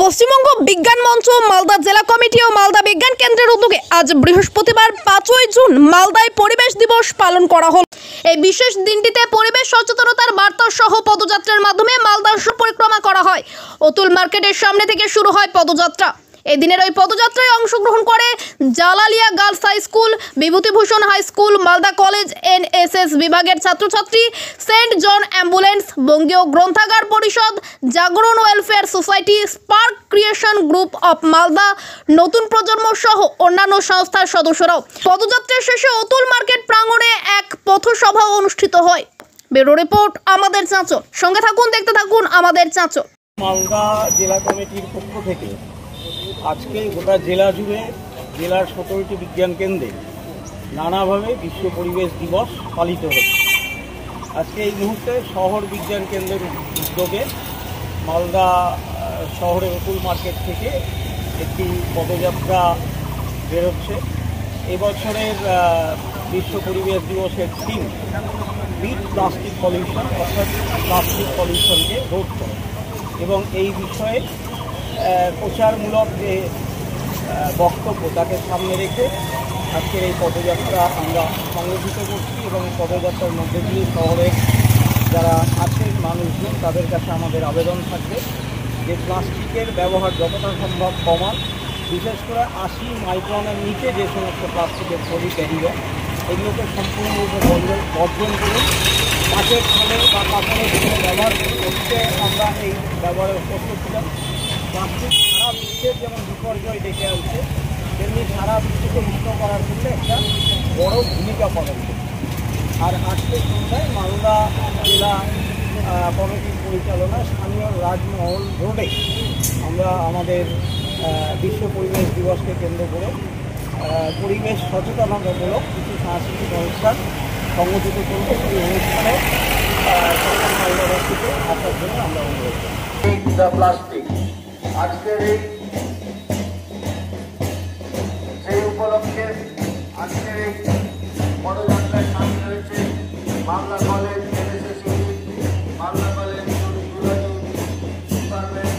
পশ্চিমবঙ্গ বিজ্ঞান মঞ্চ মালদা জেলা কমিটি ও মালদা বিজ্ঞান কেন্দ্রের উদ্যোগে আজ বৃহস্পতিবার 5ই জুন মালদায় পরিবেশ দিবস পালন করা হল। এই বিশেষ দিনটিতে পরিবেশ সচেতনতার বার্তা সহ পদযাত্রার মাধ্যমে মালদা পরিক্রমা করা হয়। অতুল মার্কেটের সামনে থেকে শুরু হয় পদযাত্রা। এই দিনের ওই পদযাত্রায় অংশগ্রহণ করে Jalalia girls high school, Bibhutibhushan high school, Malda college NSS বিভাগের ছাত্রছাত্রী, সেন্ট জন অ্যাম্বুলেন্স, বঙ্গীয় গ্রন্থাগার পরিষদ, Jagaran welfare society, spark creation group of Malda, নতুন প্রজন্ম সহ অন্যান্য সংস্থার সদস্যরাও। পদযাত্রার শেষে অতুল মার্কেট প্রাঙ্গণে এক পথসভা অনুষ্ঠিত হয়। ব্যুরো রিপোর্ট আমাদের চাঁচল। সঙ্গে থাকুন, দেখতে থাকুন আমাদের চাঁচল। মালদা জেলা কমিটির পক্ষ থেকে আজকে গোটা জেলা জুড়ে জেলার 17টি বিজ্ঞান কেন্দ্রে নানাভাবে বিশ্ব পরিবেশ দিবস পালিত হচ্ছে। আজকে এই মুহূর্তে শহর বিজ্ঞান কেন্দ্রের উদ্যোগে মালদা শহরের অতুল মার্কেট থেকে একটি পদযাত্রা বেরোচ্ছে। এবছরের বিশ্ব পরিবেশ দিবসের থিম বিট প্লাস্টিক পলিউশন, অর্থাৎ প্লাস্টিক পলিউশনকে রোধ করে, এবং এই বিষয়ে প্রচারমূলক যে বক্তব্য তাকে সামনে রেখে আজকের এই পদযাত্রা আমরা সংগঠিত করছি। এবং এই পদযাত্রার মধ্যে দিয়ে শহরের যারা আছেন মানুষজন, তাদের কাছে আমাদের আবেদন থাকবে যে প্লাস্টিকের ব্যবহার যতটা সম্ভব কমান, বিশেষ করে 80 মাইক্রনের নিচে যে সমস্ত প্লাস্টিকের পলি ক্যারি ব্যাগ, এগুলোকে সম্পূর্ণরূপে বর্জন করুন। কাঁচের ফলে বা কাপড়ের ফলে ব্যবহার করতে আমরা এই ব্যবহারের উপস্থিত ছিলাম। প্লাস্টিক সারা বিশ্বের যেমন বিপর্যয় ডেকে আনছে, তেমনি সারা বিশ্বকে মুক্ত করার ক্ষেত্রে একটা বড় ভূমিকা পালন করছে। আর আজকে সন্ধ্যায় মালদা জেলা কমিটির পরিচালনায় স্থানীয় রাজমহল রোডে আমরা আমাদের বিশ্ব পরিবেশ দিবসকে কেন্দ্র করে পরিবেশ সচেতনতামূলক কিছু সাংস্কৃতিক অনুষ্ঠান সংগঠিত করবো। সেই অনুষ্ঠানে মালদাবাসীকে আসার জন্য আমরা অনুরোধ করি। প্লাস্টিক আজকের সেই উপলক্ষে আজকের এই পদযাত্রায় সামিল হয়েছে Bangla college, NSS unit, Bangla college, department,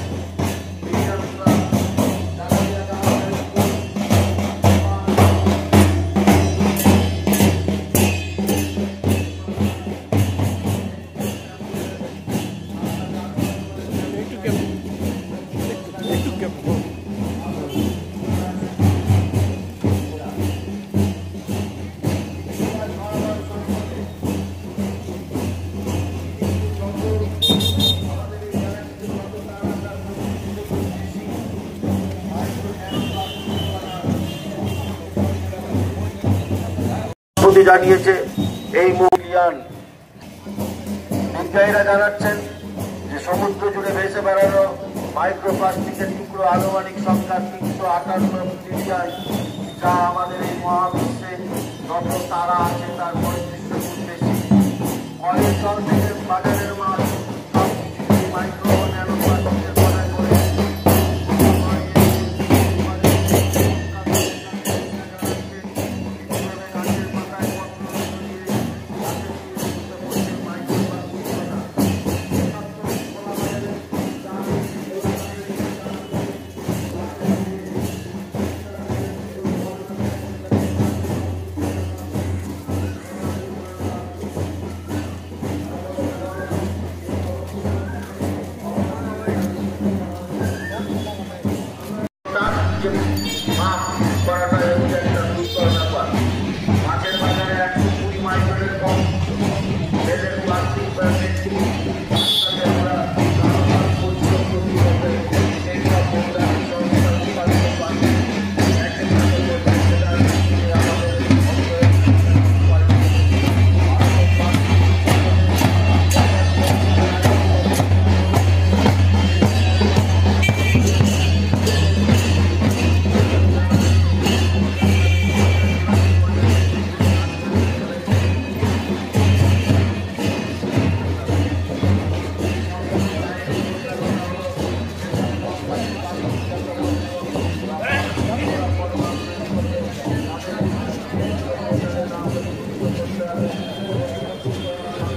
বিজ্ঞান ক্লাব, জালালিয়া গার্লস স্কুল, জানিয়েছে। এই মূল্যায়ন বিজ্ঞানীরা জানাচ্ছেন যে সমুদ্র জুড়ে ভেসে বেড়ানো মাইক্রোপ্লাস্টিকের টুকরো আনুমানিক সংখ্যা 358 মিলিয়ন, যা আমাদের এই মহাবিশ্বে যত তারা আছে তার 35 গুণ বেশি। কলের জল থেকে বাজারের মাছ সবকিছু মাইক্রো ন্যানো প্লাস্টিকের বনায় করে